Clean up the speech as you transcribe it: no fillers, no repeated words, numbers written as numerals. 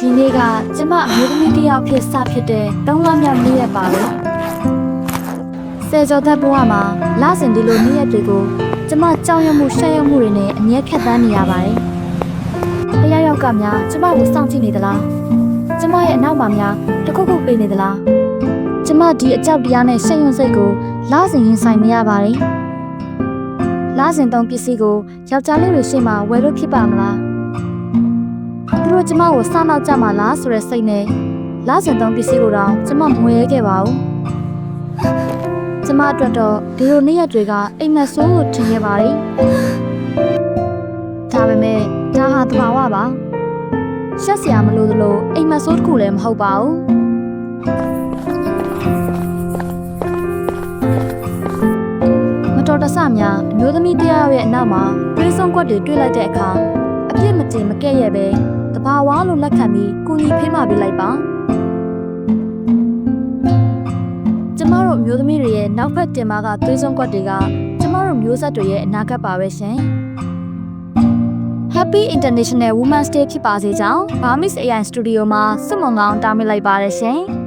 ဒီနေ့ကကျမအမျိုးသမီးတစ်ယောက်ဖြစ်စဖြစ်တဲ့3လမြောက်နေ့ရက်ပါပဲဆယ်ကျော်သက်ဘဝမှာလစဉ်ဒီလိုနေ့ရက်တွေကိုကျမကြောက်ရွံ့မှုရှက်ရွံ့မှုတွေနဲ့အမြဲဖြတ်သန်းနေရပါတယ်တယောက်ကများကျမကိုစောင့်ကြည့်နေသလားကျမရဲ့အနောက်မှာများတခုခုပေးနေသလားကျမဒီအကြောက်တရားနဲ့ရှက်ရွံ့စိတ်ကိုလစဉ်ရင်ဆိုင်နေရပါတယ်လစဉ်သုံးပစ္စည်းကိုယောက်ျားလေးတွေရှေ့မှာဝယ်လို့ဖြစ်ပါမလားသူတို့ကျမကိုစောင့်နောက်ကြမှာလားဆိုတဲ့စိတ်နဲ့လစဉ်သုံးပစ္စည်းကိုတော့ကျမမဝယ်ရခဲ့ပါဘူးကျမအတွက်တော့ဒီလိုနေ့ရက်တွေကအိမ်မက်ဆိုးလို့ထင်ခဲ့ပါတယ်ဒါပေမဲ့ဒါဟာသဘာဝပါရှက်စရာမလိုသလိုအိမ်မက်ဆိုးတစ်ခုလည်းမဟုတ်ပါဘူးမတော်တဆများအမျိုးသမီးတစ်ယောက်ရဲ့အနောက်မှာတွေးဆုံးကွက်တွေတွေ့လိုက်တဲ့အခါအပြစ်မတင်မကဲ့ရဲ့ပဲတဘာဝလို့လက်ခံပြီးကိုကြီးဖေးမှပေးလိုက်ပါကျမတို့အမျိုးသမီးတွေရဲ့နောက်ဘက်တင်မာကသွေးစွန်းကွက်တွေကကျမတို့မျိုးဆက်တွေရဲ့အနာဂတ်ပါပဲရှင် Happy International Women's Day ဖြစ်ပါစေကြောင်း Burmese AI Studio မှာစွတ်မွန်ကောင်းတားမြစ်လိုက်ပါတယ်ရှင်